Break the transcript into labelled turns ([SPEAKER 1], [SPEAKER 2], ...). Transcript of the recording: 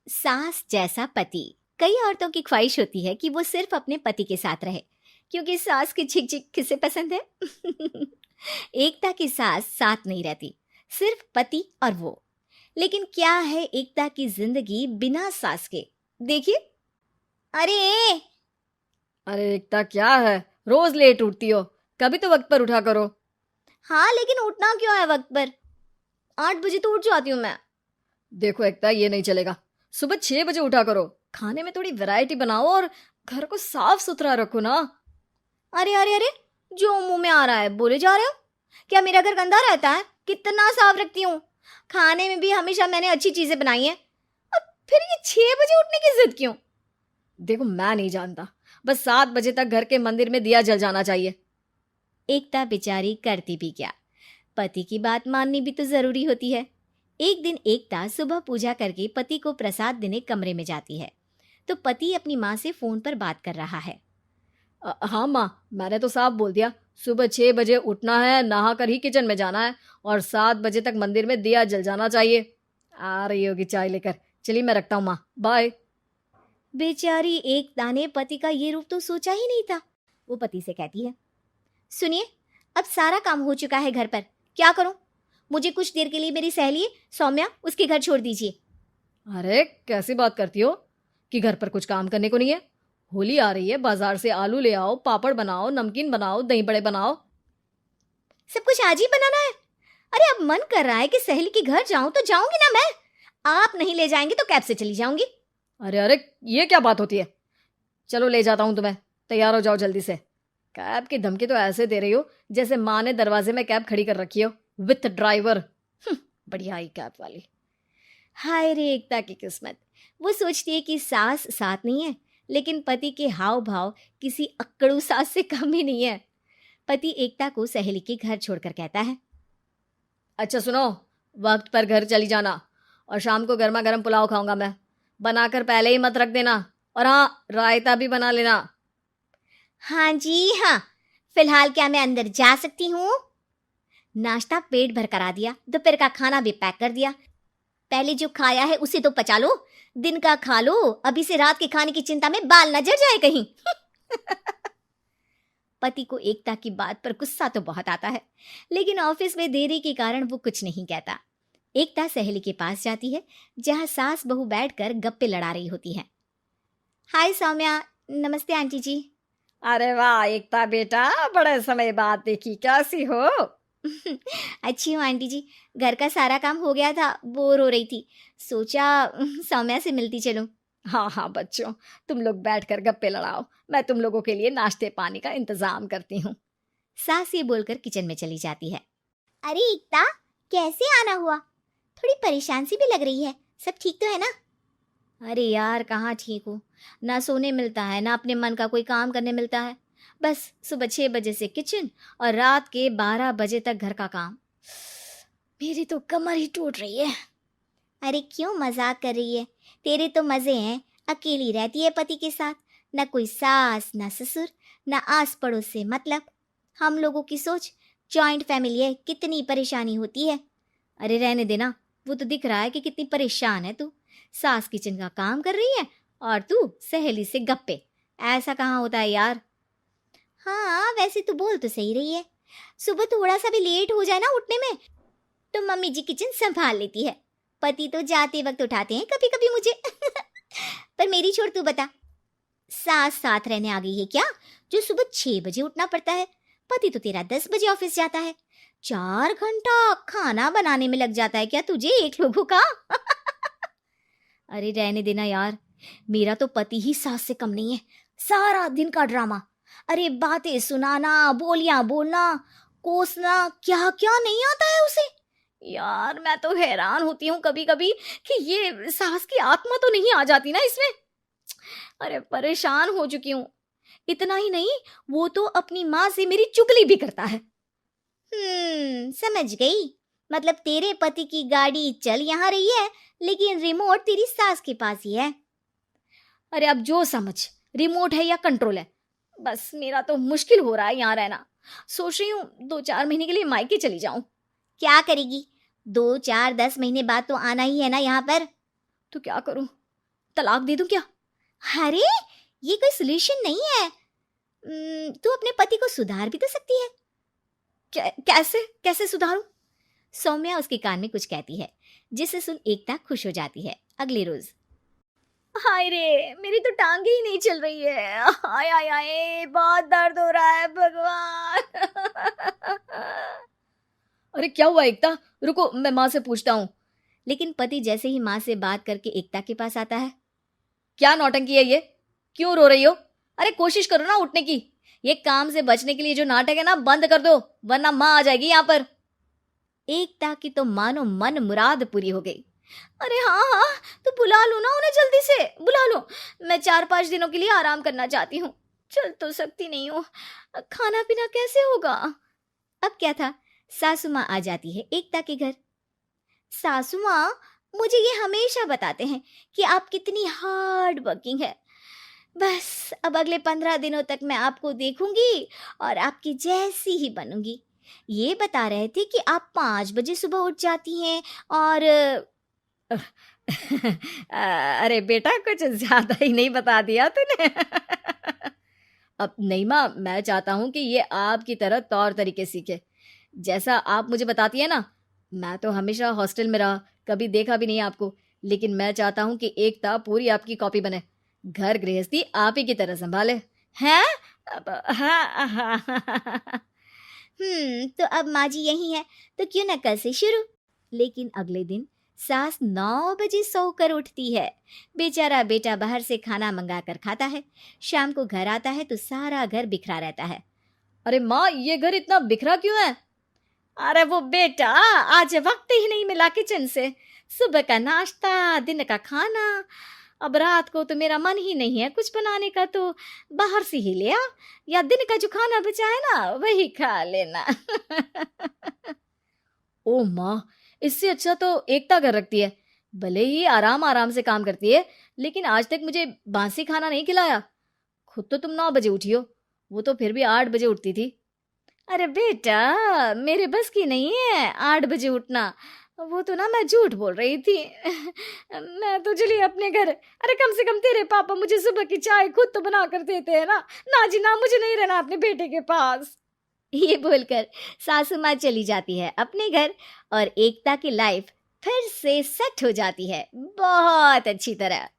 [SPEAKER 1] सास जैसा पति। कई औरतों की ख्वाहिश होती है कि वो सिर्फ अपने पति के साथ रहे, क्योंकि सास की झिक झिक किसे पसंद है। एकता की सास साथ नहीं रहती, सिर्फ पति और वो। लेकिन क्या है एकता की जिंदगी बिना सास के? देखिए। अरे
[SPEAKER 2] अरे एकता, क्या है? रोज लेट उठती हो, कभी तो वक्त पर उठा करो।
[SPEAKER 1] हाँ, लेकिन उठना क्यों है वक्त पर? 8 बजे तो उठ जाती हूँ मैं।
[SPEAKER 2] देखो एकता, ये नहीं चलेगा। सुबह 6 बजे उठा करो। खाने में थोड़ी वैरायटी बनाओ और घर को साफ सुथरा रखो ना।
[SPEAKER 1] अरे अरे अरे, जो मुंह में आ रहा है बोले जा रहे हो। क्या मेरा घर गंदा रहता है? कितना साफ रखती हूँ। खाने में भी हमेशा मैंने अच्छी चीजें बनाई हैं। अब फिर ये 6 बजे उठने की जिद क्यों?
[SPEAKER 2] देखो, मैं नहीं जानता, बस 7 बजे तक घर के मंदिर में दिया जल जाना चाहिए।
[SPEAKER 1] एकता बेचारी करती भी क्या, पति की बात माननी भी तो जरूरी होती है। एक दिन एकता सुबह पूजा करके पति को प्रसाद देने कमरे में जाती है, तो पति अपनी माँ से फोन पर बात कर रहा है।
[SPEAKER 2] हाँ माँ, मैंने तो साफ बोल दिया। सुबह 6 बजे उठना है, नहा कर ही किचन में जाना है और 7 बजे तक मंदिर में दिया जल जाना चाहिए। आ रही होगी चाय लेकर। चलिए मैं रखता हूँ माँ, बाय।
[SPEAKER 1] बेचारी एकता ने पति का ये रूप तो सोचा ही नहीं था। वो पति से कहती है, सुनिए, अब सारा काम हो चुका है घर पर, क्या करूं? मुझे कुछ देर के लिए मेरी सहेली सौम्या, उसके घर छोड़ दीजिए।
[SPEAKER 2] अरे कैसी बात करती हो कि घर पर कुछ काम करने को नहीं है? होली आ रही है, बाजार से आलू ले आओ, पापड़ बनाओ, नमकीन बनाओ, दही बड़े बनाओ।
[SPEAKER 1] सब कुछ आज ही बनाना है? अरे अब मन कर रहा है कि सहेली के घर जाऊं तो जाऊंगी ना मैं। आप नहीं ले जाएंगे तो कैब से चली जाऊंगी।
[SPEAKER 2] अरे अरे, ये क्या बात होती है? चलो ले जाता हूँ तुम्हें, तैयार हो जाओ जल्दी से। कैब की धमकी तो ऐसे दे रही हो जैसे माँ ने दरवाजे में कैब खड़ी कर रखी हो, विथ ड्राइवर। बढ़िया आई कैब वाली।
[SPEAKER 1] हाय रे एकता की किस्मत। वो सोचती है कि सास साथ नहीं है, लेकिन पति के हाव भाव किसी अक्कड़ू सास से कम ही नहीं है। पति एकता को सहेली के घर छोड़कर कहता है,
[SPEAKER 2] अच्छा सुनो, वक्त पर घर चली जाना और शाम को गर्मा गर्म पुलाव खाऊंगा मैं। बनाकर पहले ही मत रख देना, और हाँ, रायता भी बना लेना।
[SPEAKER 1] हाँ जी हाँ, फिलहाल क्या मैं अंदर जा सकती हूँ? नाश्ता पेट भर करा दिया, दोपहर का खाना भी पैक कर दिया। पहले जो खाया है उसे तो पचा लो, दिन का खा लो, अभी से रात के खाने की चिंता में बाल न जल जाए कहीं। पति को एकता की बात पर गुस्सा तो बहुत आता है, लेकिन ऑफिस में देरी के कारण वो कुछ नहीं कहता। एकता सहेली के पास जाती है, जहां सास बहू बैठकर गप्पे लड़ा रही होती हैं। हाय सौम्या। नमस्ते आंटी जी।
[SPEAKER 2] अरे वाह एकता बेटा, बड़े समय बाद देखी, कैसी हो?
[SPEAKER 1] अच्छी हूँ आंटी जी। घर का सारा काम हो गया था, बोर हो रही थी, सोचा सौम्या से मिलती चलूं।
[SPEAKER 2] हाँ हाँ बच्चों, तुम लोग बैठकर गप्पे लड़ाओ, मैं तुम लोगों के लिए नाश्ते पानी का इंतजाम करती हूँ।
[SPEAKER 1] सास ये बोलकर किचन में चली जाती है। अरे एकता, कैसे आना हुआ? थोड़ी परेशान सी भी लग रही है, सब ठीक तो है ना? अरे यार, कहाँ ठीक हूँ। ना सोने मिलता है, ना अपने मन का कोई काम करने मिलता है। बस सुबह 6 बजे से किचन और रात के 12 बजे तक घर का काम। मेरी तो कमर ही टूट रही है। अरे क्यों मजाक कर रही है? तेरे तो मजे हैं, अकेली रहती है पति के साथ, न कोई सास न ससुर, न आस पड़ोस से मतलब। हम लोगों की सोच जॉइंट फैमिली है, कितनी परेशानी होती है। अरे रहने देना, वो तो दिख रहा है कि कितनी परेशान है तू। सास किचन का काम कर रही है और तू सहेली से गप्पे। ऐसा कहाँ होता है यार। हाँ वैसे तू बोल तो सही रही है। सुबह थोड़ा सा भी लेट हो जाए ना उठने में, तो मम्मी जी किचन संभाल लेती है। पति तो जाते वक्त उठाते हैं कभी कभी मुझे। पर मेरी छोड़, तू बता, सास साथ रहने आ गई है क्या, जो सुबह 6 बजे उठना पड़ता है? पति तो तेरा 10 बजे ऑफिस जाता है। 4 घंटा खाना बनाने में लग जाता है क्या तुझे एक लोगों का? अरे रहने देना यार, मेरा तो पति ही सास से कम नहीं है। सारा दिन का ड्रामा, अरे बातें सुनाना, बोलियां बोलना, कोसना, क्या क्या नहीं आता है उसे। यार मैं तो हैरान होती हूँ कभी कभी कि ये सास की आत्मा तो नहीं आ जाती ना इसमें। अरे परेशान हो चुकी हूँ। इतना ही नहीं, वो तो अपनी माँ से मेरी चुगली भी करता है। समझ गई। मतलब तेरे पति की गाड़ी चल यहाँ रही है, लेकिन रिमोट तेरी सास के पास ही है। अरे अब जो समझ, रिमोट है या कंट्रोल है। बस मेरा तो मुश्किल हो रहा है यहाँ रहना। सोच रही हूँ 2-4 महीने के लिए मायके चली जाऊं। क्या करेगी? 2-4-10 महीने बाद तो आना ही है ना यहाँ पर। तो क्या करूं,
[SPEAKER 2] तलाक दे दूं क्या?
[SPEAKER 1] अरे ये कोई सोल्यूशन नहीं है। तू अपने पति को सुधार भी तो सकती है।
[SPEAKER 2] कैसे कैसे सुधारूं?
[SPEAKER 1] सौम्या उसके कान में कुछ कहती है, जिसे सुन एकता खुश हो जाती है। अगले रोज
[SPEAKER 2] हाय रे, मेरी तो टांगे ही नहीं चल रही है। हाय हाय हाय, बहुत दर्द हो रहा है भगवान। अरे क्या हुआ एकता? रुको, मैं माँ से पूछता हूँ।
[SPEAKER 1] लेकिन पति जैसे ही माँ से बात करके एकता के पास आता है।
[SPEAKER 2] क्या नौटंकी है ये? क्यों रो रही हो? अरे कोशिश करो ना उठने की। ये काम से बचने के लिए जो नाटक है ना, बंद कर दो, वरना माँ आ जाएगी यहाँ पर।
[SPEAKER 1] एकता की तो मानो मन मुराद पूरी हो गई।
[SPEAKER 2] अरे हाँ हाँ, तो बुला लो ना उन्हें, जल्दी से बुला लो। मैं 4-5 दिनों के लिए आराम करना चाहती हूँ। चल तो सकती नहीं हूँ। खाना पीना कैसे होगा?
[SPEAKER 1] अब क्या था, सासू माँ आ जाती है एकता के घर। सासू माँ, मुझे ये हमेशा बताते हैं कि आप कितनी हार्ड वर्किंग है। बस अब अगले 15 दिनों तक मैं आपको देखूंगी और आपकी जैसी ही बनूंगी। ये बता रहे थे कि आप 5 बजे सुबह उठ जाती हैं और
[SPEAKER 2] अरे बेटा, कुछ ज्यादा ही नहीं बता दिया तूने। अब नहीं माँ, मैं चाहता हूँ कि ये आपकी तरह तौर तरीके सीखे, जैसा आप मुझे बताती है ना। मैं तो हमेशा हॉस्टल में रहा, कभी देखा भी नहीं आपको, लेकिन मैं चाहता हूँ कि एकता पूरी आपकी कॉपी बने, घर गृहस्थी आप ही की तरह संभाले। हैं? हाँ।
[SPEAKER 1] तो अब माँ जी यही है, तो क्यों ना कल से शुरू। लेकिन अगले दिन सास 9 बजे सोकर उठती है। बेचारा बेटा बाहर से खाना मंगा कर खाता है। शाम को घर आता है तो सारा घर बिखरा रहता है।
[SPEAKER 2] अरे माँ, ये घर इतना बिखरा क्यों है? अरे वो बेटा, आज वक्त ही नहीं मिला किचन से। सुबह का नाश्ता, दिन का खाना, अब रात को तो मेरा मन ही नहीं है कुछ बनाने का, तो बाहर से ही ले आ, या दिन का जो खाना बचा है ना वही खा लेना। ओ माँ, इससे अच्छा तो एकता कर रखती है। भले ही आराम आराम से काम करती है, लेकिन आज तक मुझे बासी खाना नहीं खिलाया। खुद तो तुम 9 बजे उठी हो, वो तो फिर भी 8 बजे उठती थी। अरे बेटा, मेरे बस की नहीं है 8 बजे उठना। वो तो ना मैं झूठ बोल रही थी। मैं तो चली अपने घर। अरे कम से कम तेरे पापा मुझे सुबह की चाय खुद तो बना कर देते हैं ना। ना जी ना, मुझे नहीं रहना अपने बेटे के पास।
[SPEAKER 1] ये बोलकर सासू माँ चली जाती है अपने घर और एकता की लाइफ फिर से सेट हो जाती है बहुत अच्छी तरह।